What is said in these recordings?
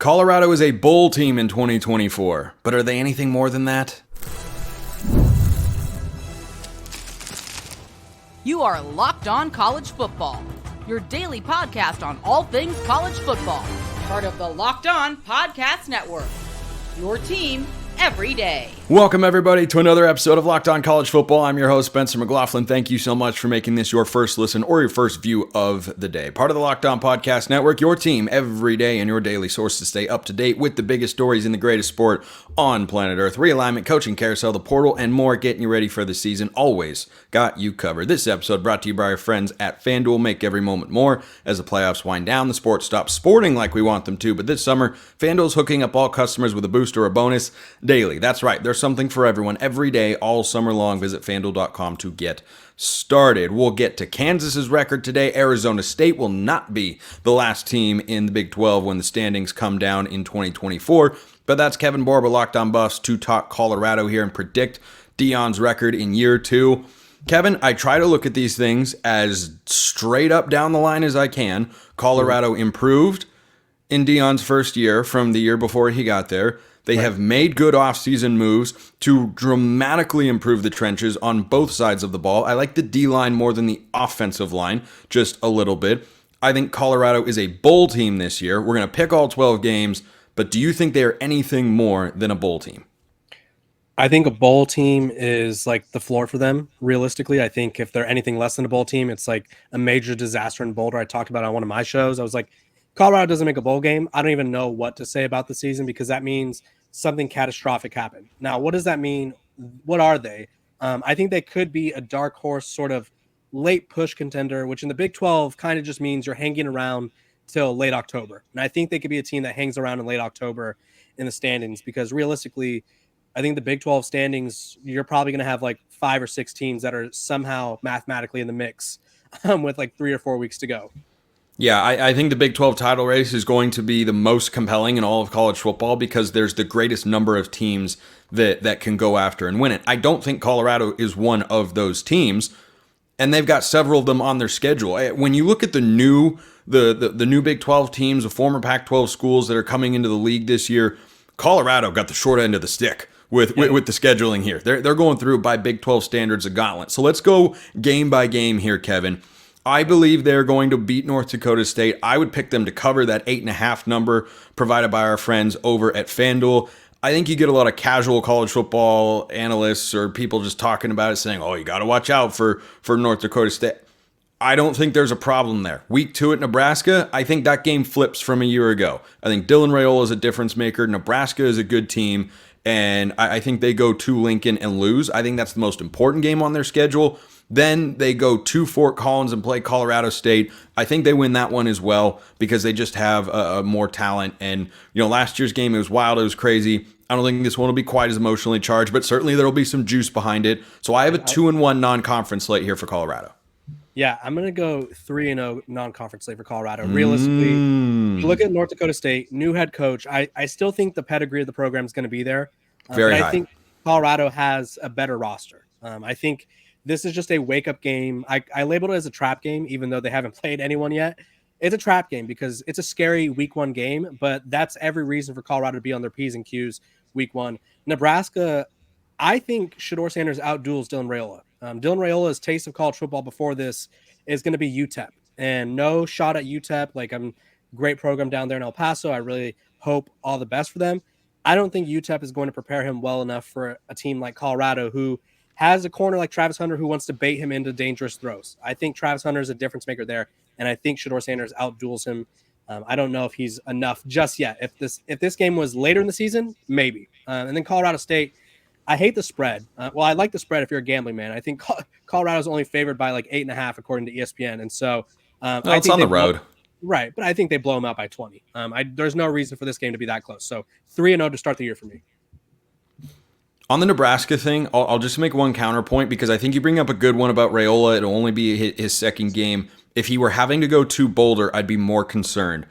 Colorado is a bowl team in 2024, but are they anything more than that? You are Locked On College Football, your daily podcast on all things college football. Part of the Locked On Podcast Network, your team every day. Welcome, everybody, to another episode of Locked On College Football. I'm your host, Spencer McLaughlin. Thank you so much for making this your first listen or your first view of the day. Part of the Locked On Podcast Network, your team every day and your daily source to stay up to date with the biggest stories in the greatest sport on planet Earth. Realignment, coaching carousel, the portal, and more, getting you ready for the season. Always got you covered. This episode brought to you by our friends at FanDuel. Make every moment more. As the playoffs wind down, the sport stops sporting like we want them to, but this summer, FanDuel's hooking up all customers with a boost or a bonus daily. That's right, there's something for everyone every day, all summer long. Visit FanDuel.com to get started. We'll get to Kansas's record today. Arizona State will not be the last team in the Big 12 when the standings come down in 2024. But that's Kevin Borba, Locked On Buffs, to talk Colorado here and predict Deion's record in year two. Kevin, I try to look at these things as straight up down the line as I can. Colorado improved in Deion's first year from the year before he got there. They have made good offseason moves to dramatically improve the trenches on both sides of the ball. I like the D-line more than the offensive line, just a little bit. I think Colorado is a bowl team this year. We're going to pick all 12 games, but do you think they are anything more than a bowl team? I think a bowl team is like the floor for them, realistically. I think if they're anything less than a bowl team, it's like a major disaster in Boulder. I talked about it on one of my shows. I was like, Colorado doesn't make a bowl game. I don't even know what to say about the season because that means something catastrophic happened. Now, what does that mean? What are they? I think they could be a dark horse sort of late push contender, which in the Big 12 kind of just means you're hanging around till late October. And I think they could be a team that hangs around in late October in the standings because realistically, I think the Big 12 standings, you're probably going to have like 5 or 6 teams that are somehow mathematically in the mix with like 3 or 4 weeks to go. Yeah, I think the Big 12 title race is going to be the most compelling in all of college football because there's the greatest number of teams that can go after and win it. I don't think Colorado is one of those teams, and they've got several of them on their schedule. When you look at the new Big 12 teams, the former Pac-12 schools that are coming into the league this year, Colorado got the short end of the stick with the scheduling here. They're going through by Big 12 standards a gauntlet. So let's go game by game here, Kevin. I believe they're going to beat North Dakota State. I would pick them to cover that 8.5 number provided by our friends over at FanDuel. I think you get a lot of casual college football analysts or people just talking about it saying, oh, you got to watch out for North Dakota State. I don't think there's a problem there. Week 2 at Nebraska, I think that game flips from a year ago. I think Dylan Raiola is a difference maker. Nebraska is a good team, and I think they go to Lincoln and lose. I think that's the most important game on their schedule. Then they go to Fort Collins and play Colorado State. I think they win that one as well because they just have more talent. And, last year's game, it was wild. It was crazy. I don't think this one will be quite as emotionally charged, but certainly there will be some juice behind it. So I have a 2-1 non-conference slate here for Colorado. Yeah, I'm going to go 3-0 non-conference slate for Colorado. Realistically, you look at North Dakota State, new head coach. I still think the pedigree of the program is going to be there. Very high. I think Colorado has a better roster. I think this is just a wake-up game. I labeled it as a trap game, even though they haven't played anyone yet. It's a trap game because it's a scary week 1 game, but that's every reason for Colorado to be on their P's and Q's week 1. Nebraska, I think Shedeur Sanders outduels Dylan Raiola. Dylan Raiola's taste of college football before this is going to be UTEP. And no shot at UTEP. Great program down there in El Paso. I really hope all the best for them. I don't think UTEP is going to prepare him well enough for a team like Colorado who has a corner like Travis Hunter who wants to bait him into dangerous throws. I think Travis Hunter is a difference maker there, and I think Shedeur Sanders outduels him. I don't know if he's enough just yet. If this game was later in the season, maybe. And then Colorado State, I hate the spread. I like the spread if you're a gambling man. I think Colorado's only favored by like 8.5 according to ESPN, and so it's on the road. Right, but I think they blow them out by 20. There's no reason for this game to be that close. So 3-0 to start the year for me. On the Nebraska thing, I'll just make one counterpoint because I think you bring up a good one about Raiola. It'll only be his second game. If he were having to go to Boulder, I'd be more concerned.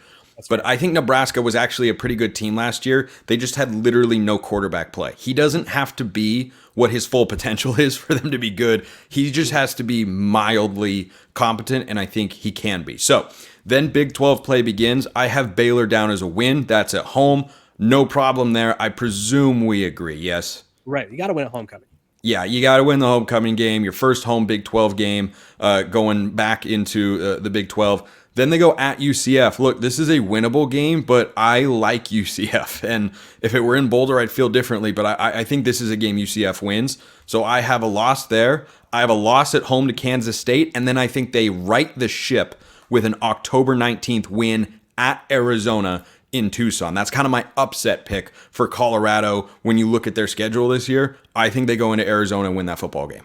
But I think Nebraska was actually a pretty good team last year. They just had literally no quarterback play. He doesn't have to be what his full potential is for them to be good. He just has to be mildly competent, and I think he can be. So Then Big 12 play begins. I have Baylor down as a win. That's at home. No problem there. I presume we agree, yes? Right. You got to win at homecoming. Yeah, you got to win the homecoming game, your first home Big 12 game, going back into the Big 12. Then they go at UCF. Look, this is a winnable game, but I like UCF. And if it were in Boulder, I'd feel differently. But I think this is a game UCF wins. So I have a loss there. I have a loss at home to Kansas State. And then I think they right the ship with an October 19th win at Arizona in Tucson. That's kind of my upset pick for Colorado when you look at their schedule this year. I think they go into Arizona and win that football game.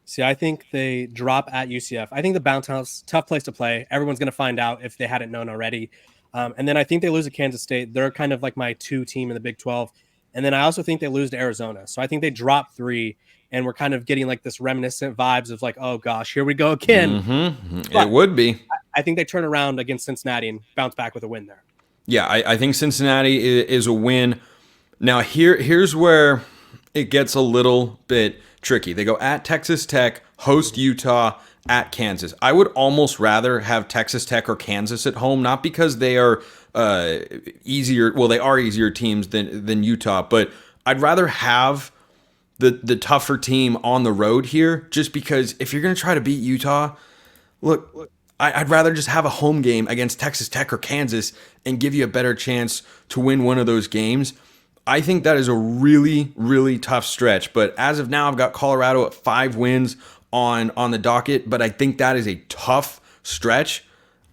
See, I think they drop at UCF. I think the Bounce House, tough place to play. Everyone's going to find out if they hadn't known already. And then I think they lose to Kansas State. They're kind of like my 2 team in the Big 12. And then I also think they lose to Arizona. So I think they drop 3, and we're kind of getting like this reminiscent vibes of like, oh gosh, here we go again. Mm-hmm. It would be. I think they turn around against Cincinnati and bounce back with a win there. Yeah, I think Cincinnati is a win. Now, here's where it gets a little bit tricky. They go at Texas Tech, host Utah, at Kansas. I would almost rather have Texas Tech or Kansas at home, not because they are easier. Well, they are easier teams than Utah, but I'd rather have the tougher team on the road here, just because if you're going to try to beat Utah, look, I'd rather just have a home game against Texas Tech or Kansas and give you a better chance to win one of those games. I think that is a really, really tough stretch. But as of now, I've got Colorado at 5 wins on the docket, but I think that is a tough stretch.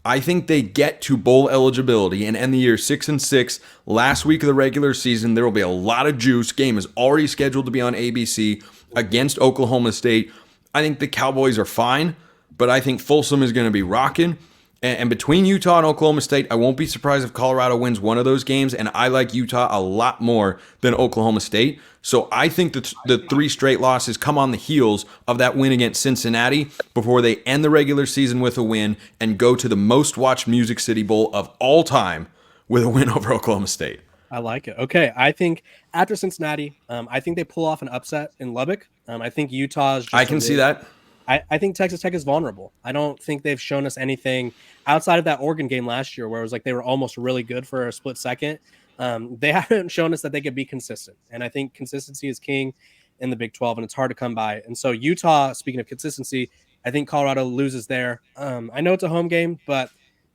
I think they get to bowl eligibility and end the year 6-6. Last week of the regular season, there will be a lot of juice. Game is already scheduled to be on ABC against Oklahoma State. I think the Cowboys are fine, but I think Folsom is going to be rocking. And between Utah and Oklahoma State, I won't be surprised if Colorado wins one of those games, and I like Utah a lot more than Oklahoma State. So I think that the 3 straight losses come on the heels of that win against Cincinnati before they end the regular season with a win and go to the most watched Music City Bowl of all time with a win over Oklahoma State. I like it. Okay, I think after Cincinnati, I think they pull off an upset in Lubbock. I think Utah's just I can see that. I think Texas Tech is vulnerable. I don't think they've shown us anything outside of that Oregon game last year where it was like they were almost really good for a split second. They haven't shown us that they could be consistent. And I think consistency is king in the Big 12, and it's hard to come by. And so Utah, speaking of consistency, I think Colorado loses there. I know it's a home game, but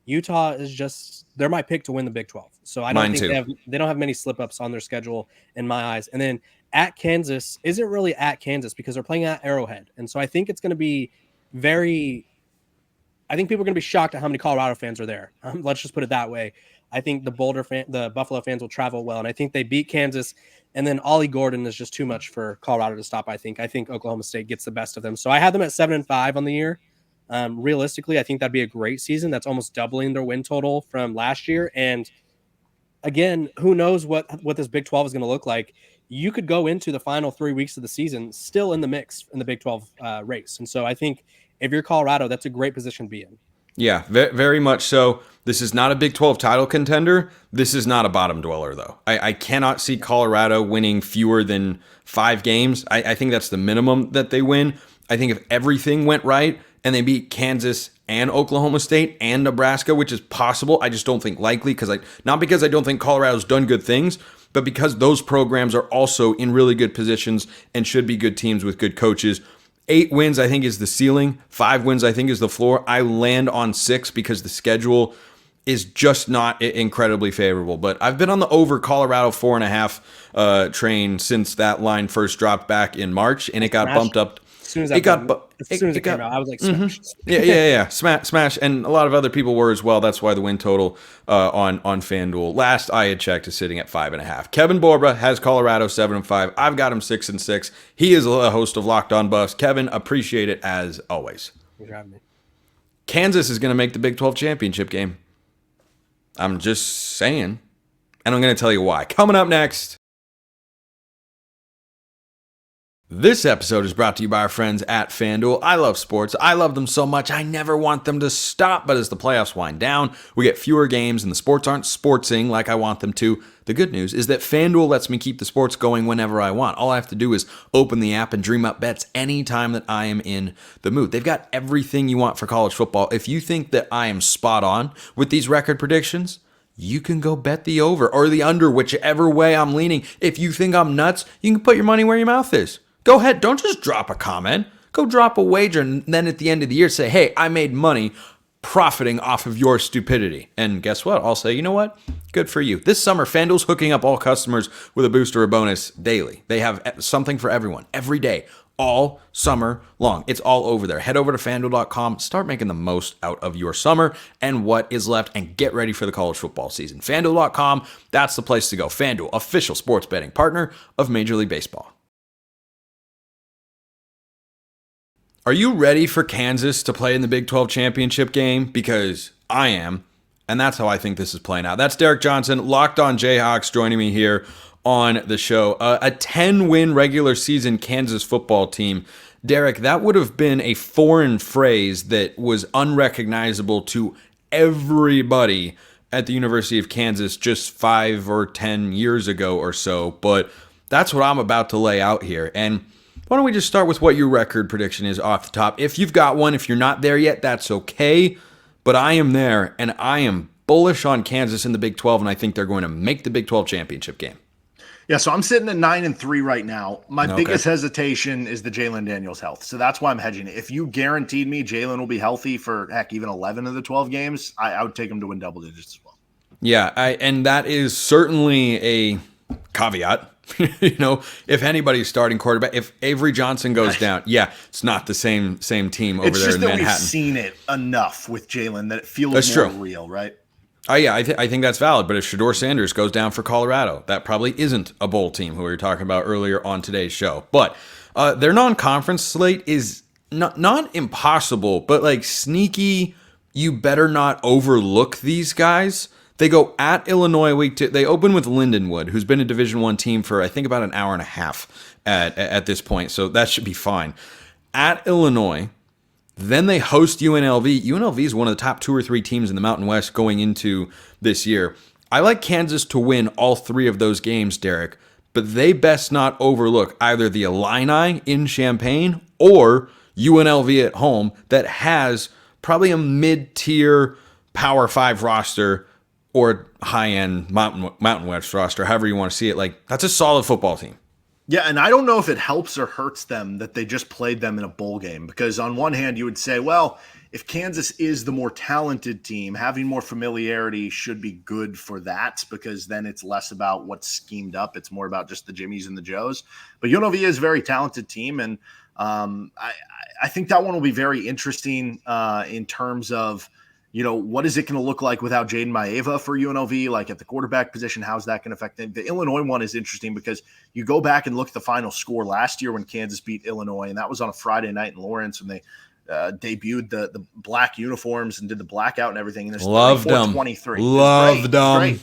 Utah is just – they're my pick to win the Big 12. So I don't think they don't have many slip-ups on their schedule in my eyes. And then at Kansas isn't really at Kansas because they're playing at Arrowhead. And so I think it's going to be I think people are going to be shocked at how many Colorado fans are there. Let's just put it that way. I think the Buffalo fans will travel well, and I think they beat Kansas. And then Ollie Gordon is just too much for Colorado to stop. I think Oklahoma State gets the best of them. So I have them at 7-5 on the year. Realistically, I think that'd be a great season. That's almost doubling their win total from last year. And again, who knows what this Big 12 is going to look like. You could go into the final 3 weeks of the season still in the mix in the Big 12 race. And so I think if you're Colorado, that's a great position to be in. Yeah, very much so. This is not a Big 12 title contender. This is not a bottom dweller, though. I cannot see Colorado winning fewer than 5 games. I think that's the minimum that they win. I think if everything went right and they beat Kansas and Oklahoma State and Nebraska, which is possible, I just don't think likely, not because I don't think Colorado's done good things, but because those programs are also in really good positions and should be good teams with good coaches. 8 wins, I think, is the ceiling. 5 wins, I think, is the floor. I land on 6 because the schedule is just not incredibly favorable. But I've been on the over Colorado 4.5 train since that line first dropped back in March, and it got bumped up. As soon as it came out, I was like, smash. Yeah. Smash. And a lot of other people were as well. That's why the win total on FanDuel last I had checked is sitting at 5.5. Kevin Borba has Colorado 7-5. I've got him 6-6. He is a host of Locked On Buffs. Kevin, appreciate it as always. Thanks for having me. Kansas is going to make the Big 12 championship game. I'm just saying. And I'm going to tell you why. Coming up next. This episode is brought to you by our friends at FanDuel. I love sports. I love them so much. I never want them to stop. But as the playoffs wind down, we get fewer games and the sports aren't sportsing like I want them to. The good news is that FanDuel lets me keep the sports going whenever I want. All I have to do is open the app and dream up bets anytime that I am in the mood. They've got everything you want for college football. If you think that I am spot on with these record predictions, you can go bet the over or the under, whichever way I'm leaning. If you think I'm nuts, you can put your money where your mouth is. Go ahead. Don't just drop a comment. Go drop a wager and then at the end of the year say, hey, I made money profiting off of your stupidity. And guess what? I'll say, you know what? Good for you. This summer, FanDuel's hooking up all customers with a boost or a bonus daily. They have something for everyone every day, all summer long. It's all over there. Head over to FanDuel.com. Start making the most out of your summer and what is left and get ready for the college football season. FanDuel.com, that's the place to go. FanDuel, official sports betting partner of Major League Baseball. Are you ready for Kansas to play in the Big 12 championship game? Because I am, and that's how I think this is playing out. That's Derek Johnson, Locked On Jayhawks, joining me here on the show. A 10-win regular season Kansas football team. Derek, that would have been a foreign phrase that was unrecognizable to everybody at the University of Kansas just 5 or 10 years ago or so, but that's what I'm about to lay out here. And why don't we just start with what your record prediction is off the top? If you've got one, if you're not there yet, that's okay. But I am there, and I am bullish on Kansas in the Big 12, and I think they're going to make the Big 12 championship game. Yeah, so I'm sitting at 9-3 right now. My biggest hesitation is the Jalon Daniels health. So that's why I'm hedging it. If you guaranteed me Jalon will be healthy for, even 11 of the 12 games, I would take him to win double digits as well. Yeah, and that is certainly a caveat. If anybody's starting quarterback, if Avery Johnson goes down, it's not the same team over there in Manhattan. It's just that we've seen it enough with Jalon that it feels more real, right? Oh, yeah, I think that's valid. But if Jalon Sanders goes down for Colorado, that probably isn't a bowl team who we were talking about earlier on today's show. But their non-conference slate is not impossible, but like sneaky. You better not overlook these guys. They go at Illinois week 2. They open with Lindenwood, who's been a Division I team for, I think, about an hour and a half at this point. So that should be fine. At Illinois, then they host UNLV. UNLV is one of the top 2 or 3 teams in the Mountain West going into this year. I like Kansas to win all 3 of those games, Derek, but they best not overlook either the Illini in Champaign or UNLV at home that has probably a mid-tier Power 5 roster or high-end Mountain West roster, however you want to see it. Like, that's a solid football team. Yeah, and I don't know if it helps or hurts them that they just played them in a bowl game. Because on one hand, you would say, well, if Kansas is the more talented team, having more familiarity should be good for that, because then it's less about what's schemed up. It's more about just the Jimmies and the Joes. But UNLV is a very talented team, and I think that one will be very interesting in terms of, what is it going to look like without Jaden Maeva for UNLV? Like at the quarterback position, how's that going to affect them? The Illinois one is interesting because you go back and look at the final score last year when Kansas beat Illinois, and that was on a Friday night in Lawrence when they debuted the black uniforms and did the blackout and everything. And Loved them. 24-23. Loved them. Great.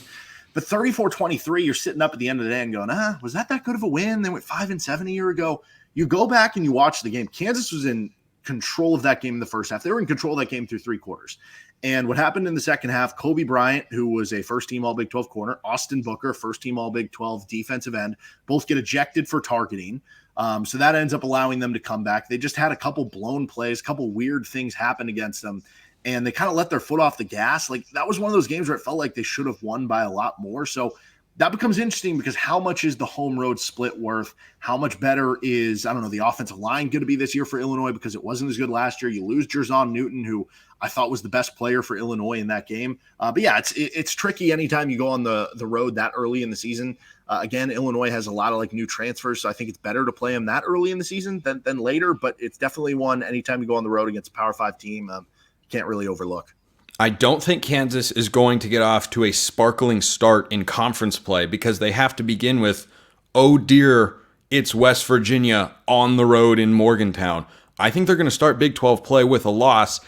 But 34-23, you're sitting up at the end of the day and going, was that good of a win? They went 5-7 a year ago. You go back and you watch the game. Kansas was in control of that game in the first half. They were in control of that game through 3 quarters. And what happened in the second half, Kobe Bryant, who was a first-team All-Big 12 corner, Austin Booker, first-team All-Big 12 defensive end, both get ejected for targeting. So that ends up allowing them to come back. They just had a couple blown plays, a couple weird things happen against them, and they kind of let their foot off the gas. Like, that was one of those games where it felt like they should have won by a lot more. So that becomes interesting because how much is the home road split worth? How much better is, the offensive line going to be this year for Illinois because it wasn't as good last year? You lose Jerzon Newton, who I thought was the best player for Illinois in that game. But yeah, it's tricky anytime you go on the road that early in the season. Again, Illinois has a lot of new transfers, so I think it's better to play them that early in the season than later. But it's definitely one anytime you go on the road against a Power 5 team, you can't really overlook. I don't think Kansas is going to get off to a sparkling start in conference play because they have to begin with, oh dear, it's West Virginia on the road in Morgantown. I think they're going to start Big 12 play with a loss.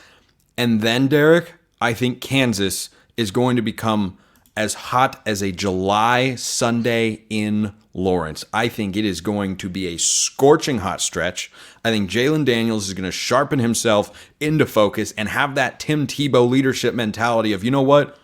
And then, Derek, I think Kansas is going to become as hot as a July Sunday in Lawrence. I think it is going to be a scorching hot stretch. I think Jalon Daniels is going to sharpen himself into focus and have that Tim Tebow leadership mentality of, you know what?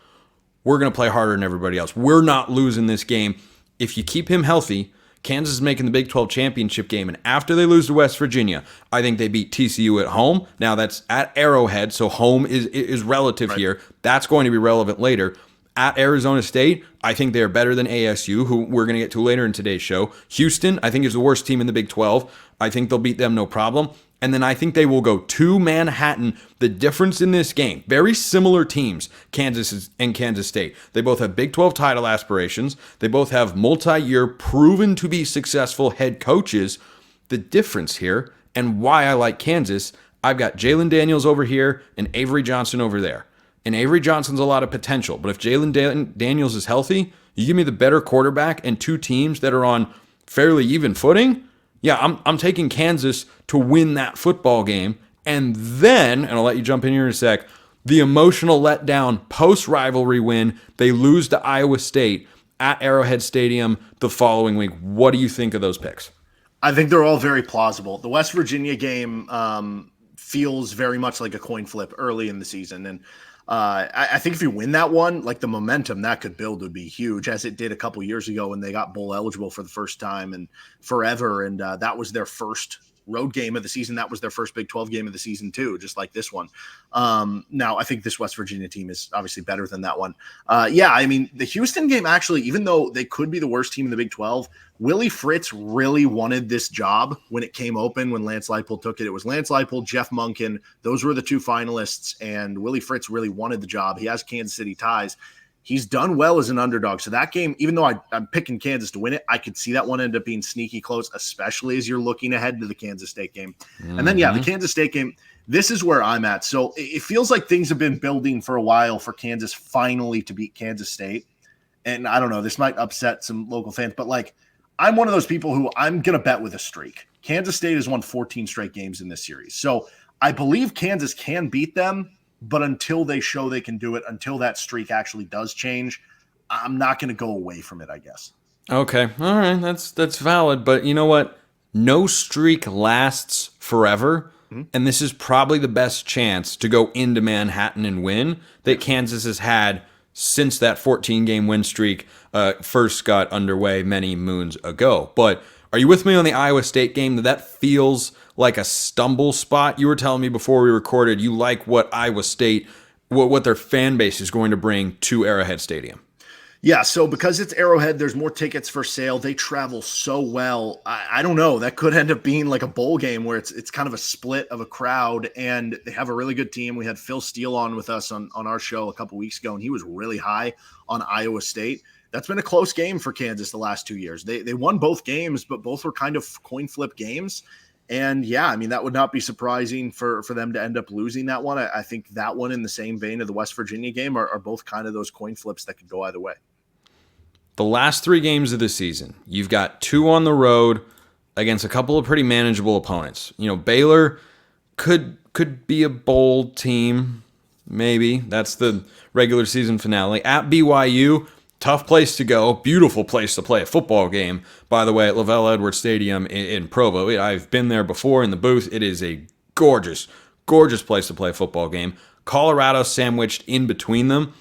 We're going to play harder than everybody else. We're not losing this game. If you keep him healthy, Kansas is making the Big 12 championship game, and after they lose to West Virginia, I think they beat TCU at home. Now, that's at Arrowhead, so home is relative here. That's going to be relevant later. At Arizona State, I think they're better than ASU, who we're going to get to later in today's show. Houston, I think, is the worst team in the Big 12. I think they'll beat them no problem. And then I think they will go to Manhattan. The difference in this game, very similar teams, Kansas and Kansas State. They both have Big 12 title aspirations. They both have multi-year, proven to be successful head coaches. The difference here, and why I like Kansas, I've got Jalon Daniels over here and Avery Johnson over there. And Avery Johnson's a lot of potential. But if Jalon Daniels is healthy, you give me the better quarterback and two teams that are on fairly even footing, yeah, I'm taking Kansas to win that football game. And then, and I'll let you jump in here in a sec, the emotional letdown post-rivalry win, they lose to Iowa State at Arrowhead Stadium the following week. What do you think of those picks? I think they're all very plausible. The West Virginia game feels very much like a coin flip early in the season. And I think if you win that one, like the momentum that could build would be huge, as it did a couple years ago when they got bowl eligible for the first time and forever. And that was their first road game of the season. That was their first Big 12 game of the season too, just like this one. Now, I think this West Virginia team is obviously better than that one. Yeah, I mean, the Houston game actually, even though they could be the worst team in the Big 12, Willie Fritz really wanted this job when it came open, when Lance Leipold took it. It was Lance Leipold, Jeff Monken. Those were the two finalists, and Willie Fritz really wanted the job. He has Kansas City ties. He's done well as an underdog. So that game, even though I'm picking Kansas to win it, I could see that one end up being sneaky close, especially as you're looking ahead to the Kansas State game. Mm-hmm. And then, yeah, the Kansas State game, this is where I'm at. So it feels like things have been building for a while for Kansas finally to beat Kansas State. And I don't know, this might upset some local fans, but like, I'm one of those people who I'm going to bet with a streak. Kansas State has won 14 straight games in this series. So I believe Kansas can beat them, but until they show they can do it, until that streak actually does change, I'm not going to go away from it, I guess. Okay. All right. That's valid. But you know what? No streak lasts forever. Mm-hmm. And this is probably the best chance to go into Manhattan and win that Kansas has had since that 14-game win streak first got underway many moons ago. But are you with me on the Iowa State game? That feels like a stumble spot. You were telling me before we recorded you like what Iowa State, what their fan base is going to bring to Arrowhead Stadium. Yeah, so because it's Arrowhead, there's more tickets for sale. They travel so well. I don't know. That could end up being like a bowl game where it's kind of a split of a crowd, and they have a really good team. We had Phil Steele on with us on our show a couple weeks ago, and he was really high on Iowa State. That's been a close game for Kansas the last 2 years. They won both games, but both were kind of coin flip games. And yeah, I mean, that would not be surprising for them to end up losing that one. I think that one, in the same vein of the West Virginia game, are both kind of those coin flips that could go either way. The last 3 games of the season, you've got 2 on the road against a couple of pretty manageable opponents. You know, Baylor could be a bowl team, maybe. That's the regular season finale. At BYU, tough place to go, beautiful place to play a football game. By the way, at Lavelle Edwards Stadium in Provo. I've been there before in the booth. It is a gorgeous, gorgeous place to play a football game. Colorado sandwiched in between them.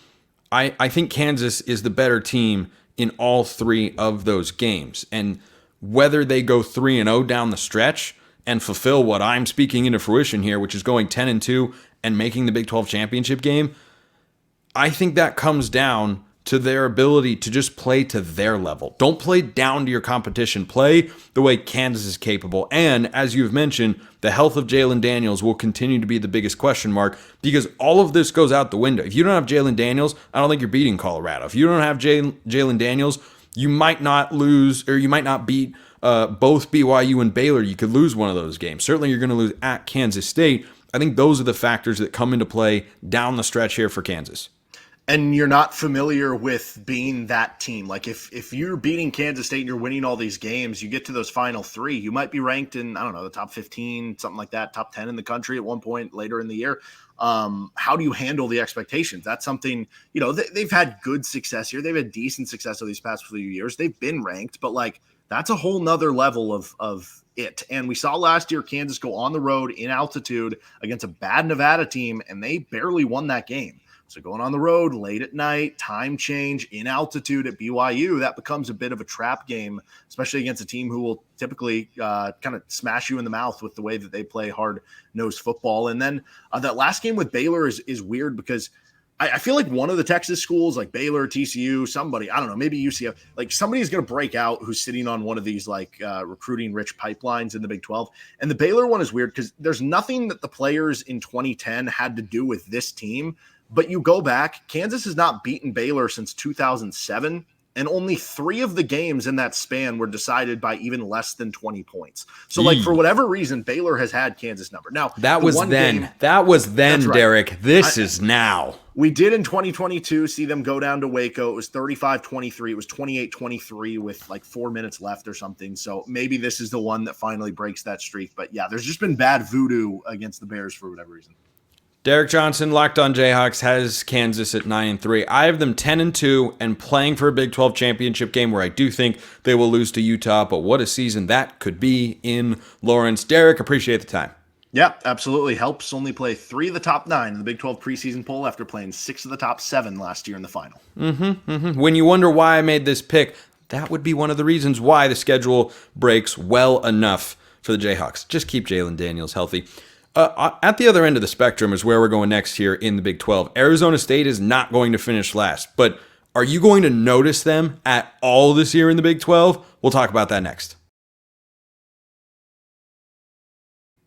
I think Kansas is the better team in all 3 of those games. And whether they go 3-0 down the stretch and fulfill what I'm speaking into fruition here, which is going 10-2 and making the Big 12 championship game, I think that comes down to their ability to just play to their level. Don't play down to your competition. Play the way Kansas is capable. And as you've mentioned, the health of Jalon Daniels will continue to be the biggest question mark, because all of this goes out the window. If you don't have Jalon Daniels, I don't think you're beating Colorado. If you don't have Jalon Daniels, you might not lose, or you might not beat both BYU and Baylor. You could lose one of those games. Certainly you're going to lose at Kansas State. I think those are the factors that come into play down the stretch here for Kansas. and you're not familiar with being that team. Like if you're beating Kansas State and you're winning all these games, you get to those final three, you might be ranked in, I don't know, the top 15, something like that, top 10 in the country at one point later in the year. How do you handle the expectations? That's something, they've had good success here. They've had decent success over these past few years. They've been ranked, but like that's a whole nother level of it. And we saw last year Kansas go on the road in altitude against a bad Nevada team, and they barely won that game. So going on the road late at night, time change, in altitude at BYU, that becomes a bit of a trap game, especially against a team who will typically kind of smash you in the mouth with the way that they play hard-nosed football. And then that last game with Baylor is weird because I feel like one of the Texas schools, like Baylor, TCU, somebody, I don't know, maybe UCF, like somebody's going to break out who's sitting on one of these like recruiting-rich pipelines in the Big 12. And the Baylor one is weird because there's nothing that the players in 2010 had to do with this team. But you go back, Kansas has not beaten Baylor since 2007, and only 3 of the games in that span were decided by even less than 20 points. So, like, for whatever reason, Baylor has had Kansas number. Now, that was then. That was then, right. Derek. This is now. We did in 2022 see them go down to Waco. It was 35-23. It was 28-23 with like 4 minutes left or something. So maybe this is the one that finally breaks that streak. But, yeah, there's just been bad voodoo against the Bears for whatever reason. Derek Johnson, Locked On Jayhawks, has Kansas at 9-3. I have them 10-2 and playing for a Big 12 championship game where I do think they will lose to Utah, but what a season that could be in Lawrence. Derek, appreciate the time. Yeah, absolutely. Helps only play 3 of the top 9 in the Big 12 preseason poll after playing 6 of the top 7 last year in the final. When you wonder why I made this pick, that would be one of the reasons why the schedule breaks well enough for the Jayhawks. Just keep Jalon Daniels healthy. At the other end of the spectrum is where we're going next here in the Big 12. Arizona State is not going to finish last, but are you going to notice them at all this year in the Big 12? We'll talk about that next.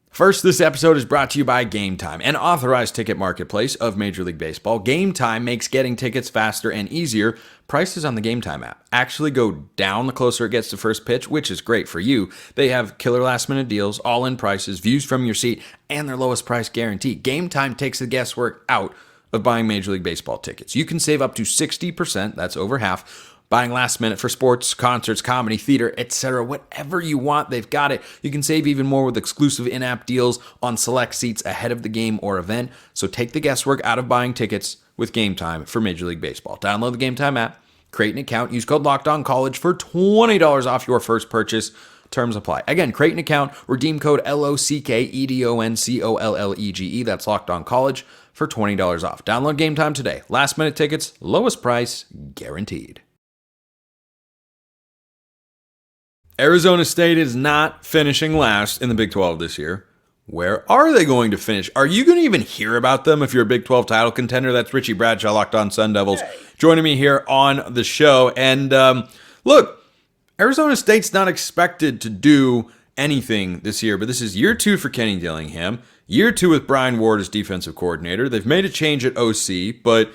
First, this episode is brought to you by Game Time, an authorized ticket marketplace of Major League Baseball. Game Time makes getting tickets faster and easier. Prices on the Game Time app actually go down the closer it gets to first pitch, which is great for you. They have killer last-minute deals, all-in prices, views from your seat, and their lowest price guarantee. Game Time takes the guesswork out of buying Major League Baseball tickets. You can save up to 60%, that's over half, buying last minute for sports, concerts, comedy, theater, etc. Whatever you want, they've got it. You can save even more with exclusive in-app deals on select seats ahead of the game or event. So take the guesswork out of buying tickets with Game Time for Major League Baseball. Download the Game Time app, create an account, use code LOCKEDONCollege for $20 off your first purchase. Terms apply. Again, create an account, redeem code LOCKEDONCOLLEGE. That's LOCKEDONCollege for $20 off. Download Game Time today. Last minute tickets, lowest price guaranteed. Arizona State is not finishing last in the Big 12 this year. Where are they going to finish? Are you going to even hear about them if you're a Big 12 title contender? That's Richie Bradshaw, Locked On Sun Devils, joining me here on the show. And look, Arizona State's not expected to do anything this year, but this is year 2 for Kenny Dillingham, year 2 with Brian Ward as defensive coordinator. They've made a change at OC, but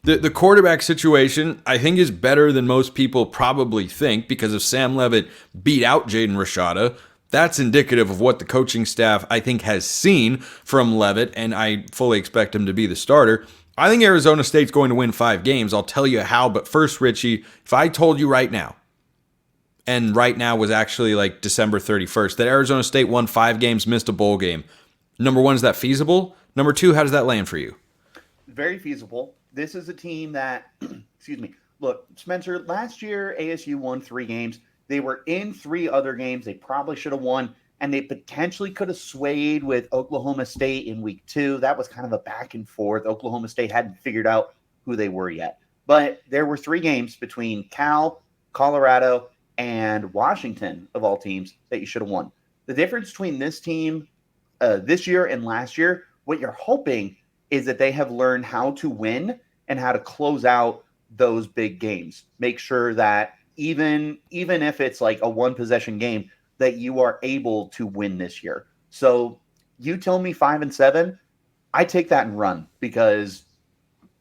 the quarterback situation, I think, is better than most people probably think because if Sam Leavitt beat out Jaden Rashada, that's indicative of what the coaching staff, I think, has seen from Leavitt, and I fully expect him to be the starter. I think Arizona State's going to win 5 games. I'll tell you how, but first, Richie, if I told you right now, and right now was actually like December 31st, that Arizona State won 5 games, missed a bowl game, number 1, is that feasible? Number 2, how does that land for you? Very feasible. This is a team that, excuse me, look, Spencer, last year ASU won 3 games. They were in 3 other games they probably should have won, and they potentially could have swayed with Oklahoma State in week 2. That was kind of a back and forth. Oklahoma State hadn't figured out who they were yet. But there were 3 games between Cal, Colorado, and Washington, of all teams, that you should have won. The difference between this team this year and last year, what you're hoping is that they have learned how to win and how to close out those big games. Make sure that even if it's like a 1-possession game, that you are able to win this year. So you tell me 5-7, I take that and run, because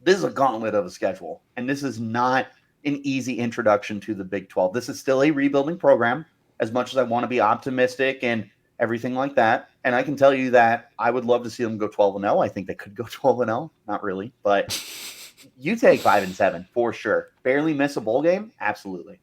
this is a gauntlet of a schedule, and this is not an easy introduction to the Big 12. This is still a rebuilding program, as much as I want to be optimistic and everything like that. And I can tell you that I would love to see them go 12-0. I think they could go 12-0. Not really, but you take 5-7 for sure. Barely miss a bowl game, absolutely.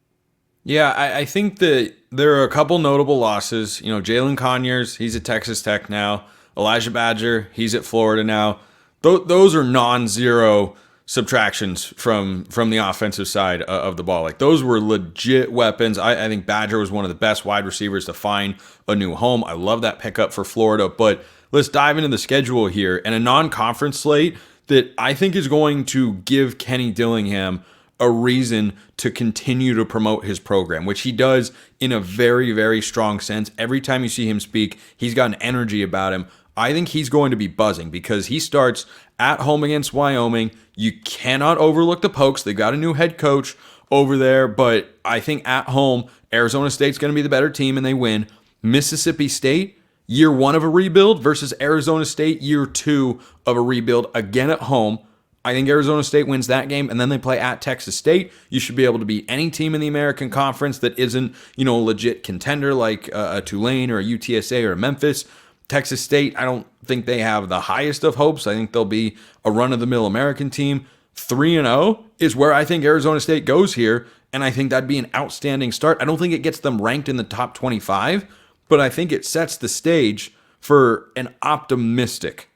Yeah, I think that there are a couple notable losses. Jalon Conyers, he's at Texas Tech now. Elijah Badger, he's at Florida now. Those are non-zero subtractions from the offensive side of the ball. Like, those were legit weapons. I think Badger was one of the best wide receivers to find a new home. I love that pickup for Florida. But let's dive into the schedule here, and a non-conference slate that I think is going to give Kenny Dillingham a reason to continue to promote his program, which he does in a very, very strong sense. Every time you see him speak, he's got an energy about him. I think he's going to be buzzing because he starts at home against Wyoming. You cannot overlook the Pokes. They've got a new head coach over there, but I think at home, Arizona State's going to be the better team and they win. Mississippi State, year 1 of a rebuild versus Arizona State, year 2 of a rebuild, again at home. I think Arizona State wins that game, and then they play at Texas State. You should be able to beat any team in the American Conference that isn't, a legit contender like a Tulane or a UTSA or a Memphis. Texas State, I don't think they have the highest of hopes. I think they'll be a run-of-the-mill American team. 3-0 is where I think Arizona State goes here, and I think that'd be an outstanding start. I don't think it gets them ranked in the top 25, but I think it sets the stage for an optimistic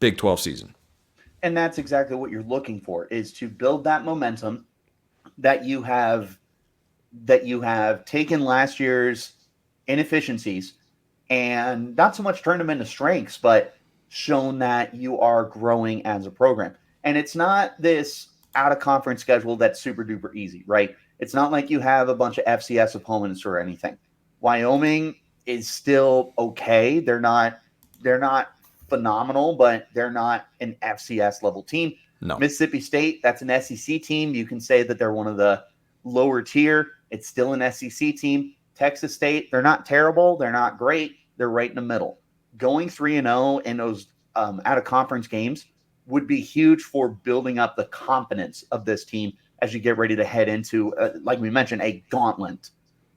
Big 12 season. And that's exactly what you're looking for, is to build that momentum that you have taken last year's inefficiencies and not so much turned them into strengths, but shown that you are growing as a program. And it's not this out-of-conference schedule that's super duper easy, right? It's not like you have a bunch of FCS opponents or anything. Wyoming is still okay. They're not phenomenal, but they're not an FCS level team. No. Mississippi State, that's an SEC team. You can say that they're one of the lower tier. It's still an SEC team. Texas State, they're not terrible. They're not great. They're right in the middle. Going 3-0 in those out-of-conference games would be huge for building up the confidence of this team as you get ready to head into, like we mentioned, a gauntlet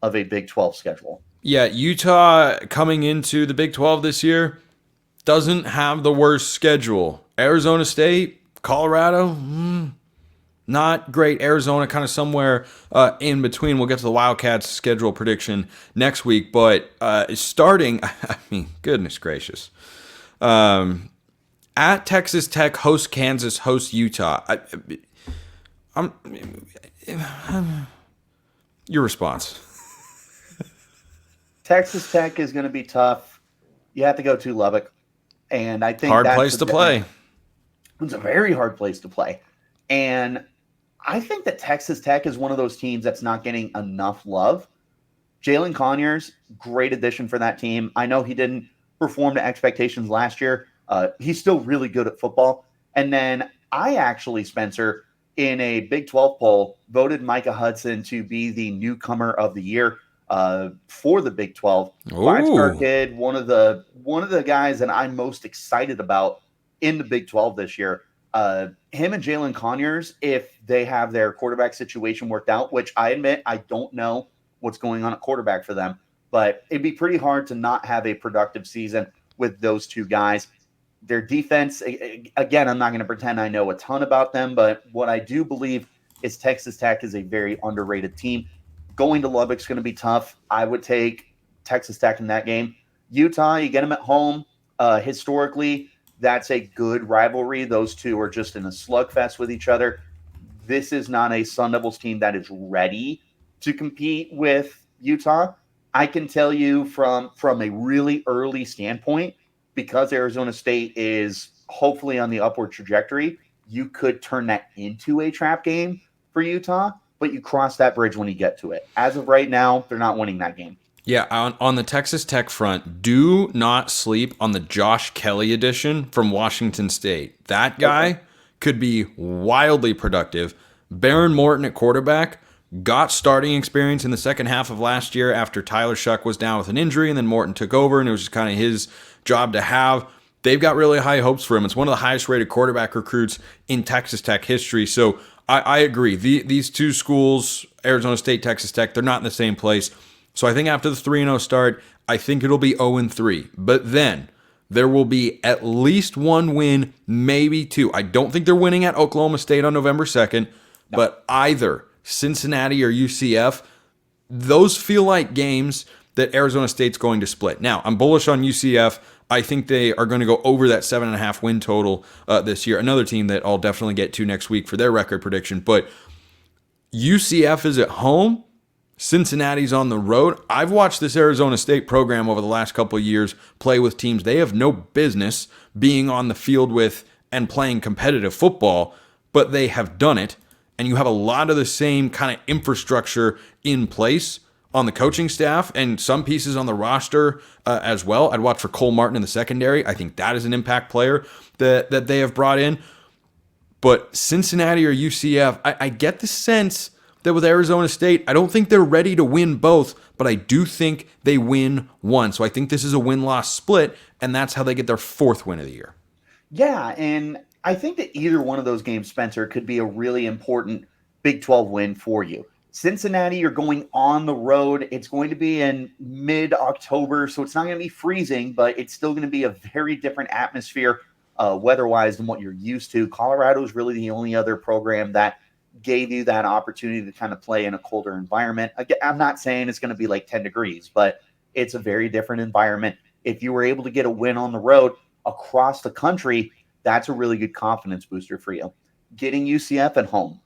of a Big 12 schedule. Yeah, Utah coming into the Big 12 this year doesn't have the worst schedule. Arizona State, Colorado, not great. Arizona kind of somewhere in between. We'll get to the Wildcats schedule prediction next week, but starting, goodness gracious. At Texas Tech, host Kansas, host Utah. Your response. Texas Tech is going to be tough. You have to go to Lubbock. And I think hard place to play. It's a very hard place to play. And I think that Texas Tech is one of those teams that's not getting enough love. Jalon Conyers, great addition for that team. I know he didn't perform to expectations last year. He's still really good at football. And then I actually, Spencer, in a Big 12 poll, voted Micah Hudson to be the newcomer of the year for the Big 12. Five-star kid, one of the guys that I'm most excited about in the Big 12 this year. Him and Jalon Conyers, if they have their quarterback situation worked out, which I admit I don't know what's going on at quarterback for them, but it'd be pretty hard to not have a productive season with those two guys. Their defense, again, I'm not going to pretend I know a ton about them, but what I do believe is Texas Tech is a very underrated team. Going to Lubbock's going to be tough. I would take Texas Tech in that game. Utah, you get them at home. Historically, that's a good rivalry. Those two are just in a slugfest with each other. This is not a Sun Devils team that is ready to compete with Utah. I can tell you from a really early standpoint, because Arizona State is hopefully on the upward trajectory, you could turn that into a trap game for Utah, but you cross that bridge when you get to it. As of right now, they're not winning that game. Yeah, on the Texas Tech front, do not sleep on the Josh Kelly edition from Washington State. That guy could be wildly productive. Baron Morton at quarterback got starting experience in the second half of last year after Tyler Shuck was down with an injury, and then Morton took over, and it was just kind of his job to have. They've got really high hopes for him. It's one of the highest rated quarterback recruits in Texas Tech history. So I agree. These two schools, Arizona State, Texas Tech, they're not in the same place. So I think after the 3-0 start, I think it'll be 0-3. But then there will be at least one win, maybe two. I don't think they're winning at Oklahoma State on November 2nd, but either Cincinnati or UCF, those feel like games that Arizona State's going to split. Now, I'm bullish on UCF. I think they are going to go over that 7.5 win total this year. Another team that I'll definitely get to next week for their record prediction. But UCF is at home. Cincinnati's on the road. I've watched this Arizona State program over the last couple of years play with teams they have no business being on the field with and playing competitive football, but they have done it. And you have a lot of the same kind of infrastructure in place on the coaching staff and some pieces on the roster as well. I'd watch for Cole Martin in the secondary. I think that is an impact player that they have brought in. But Cincinnati or UCF, I get the sense that with Arizona State, I don't think they're ready to win both, but I do think they win one. So I think this is a win-loss split, and that's how they get their 4th win of the year. Yeah, and I think that either one of those games, Spencer, could be a really important Big 12 win for you. Cincinnati, you're going on the road. It's going to be in mid-October, so it's not going to be freezing, but it's still going to be a very different atmosphere weather-wise than what you're used to. Colorado is really the only other program that gave you that opportunity to kind of play in a colder environment. Again, I'm not saying it's going to be like 10 degrees, but it's a very different environment. If you were able to get a win on the road across the country, that's a really good confidence booster for you. Getting UCF at home.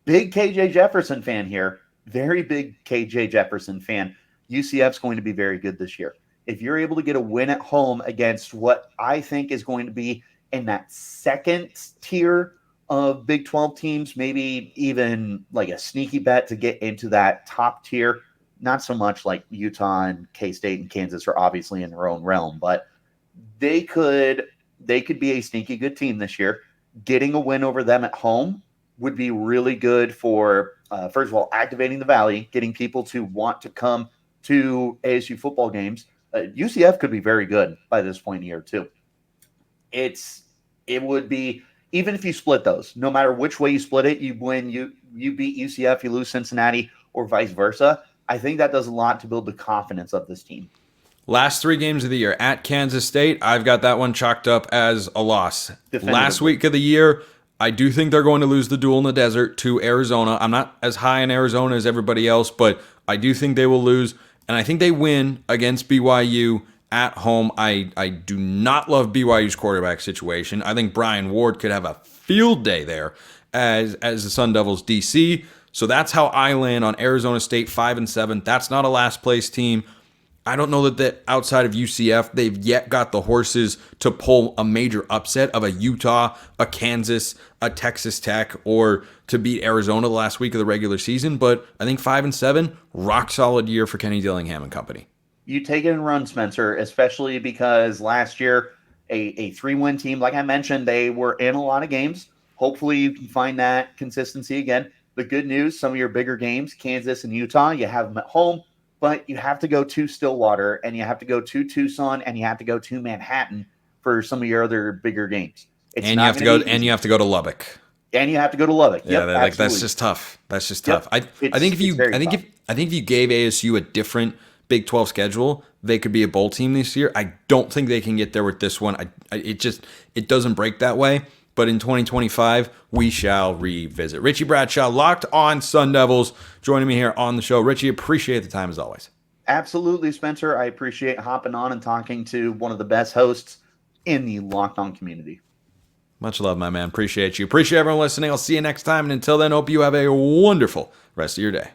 Big KJ Jefferson fan here. Very big KJ Jefferson fan. UCF's going to be very good this year. If you're able to get a win at home against what I think is going to be in that second tier of Big 12 teams, maybe even like a sneaky bet to get into that top tier, not so much like Utah and K-State and Kansas are obviously in their own realm, but they could be a sneaky good team this year. Getting a win over them at home would be really good for, first of all, activating the Valley, getting people to want to come to ASU football games. UCF could be very good by this point in the year, too. It would be, even if you split those, no matter which way you split it, you win, you beat UCF, you lose Cincinnati, or vice versa. I think that does a lot to build the confidence of this team. Last 3 games of the year at Kansas State, I've got that one chalked up as a loss. Last week of the year, I do think they're going to lose the duel in the desert to Arizona. I'm not as high in Arizona as everybody else, but I do think they will lose. And I think they win against BYU at home. I do not love BYU's quarterback situation. I think Brian Ward could have a field day there as the Sun Devils DC. So that's how I land on Arizona State 5-7. That's not a last place team. I don't know that outside of UCF, they've yet got the horses to pull a major upset of a Utah, a Kansas, a Texas Tech, or to beat Arizona the last week of the regular season. But I think 5-7, rock solid year for Kenny Dillingham and company. You take it and run, Spencer, especially because last year, a 3-win team, like I mentioned, they were in a lot of games. Hopefully you can find that consistency again. The good news, some of your bigger games, Kansas and Utah, you have them at home. But you have to go to Stillwater, and you have to go to Tucson, and you have to go to Manhattan for some of your other bigger games. And you have to go to Lubbock. And you have to go to Lubbock. Yeah, yep, that's just tough. That's just tough. Yep. I think if you gave ASU a different Big 12 schedule, they could be a bowl team this year. I don't think they can get there with this one. It doesn't break that way. But in 2025, we shall revisit. Richie Bradshaw, Locked On Sun Devils, joining me here on the show. Richie, appreciate the time as always. Absolutely, Spencer. I appreciate hopping on and talking to one of the best hosts in the Locked On community. Much love, my man. Appreciate you. Appreciate everyone listening. I'll see you next time. And until then, hope you have a wonderful rest of your day.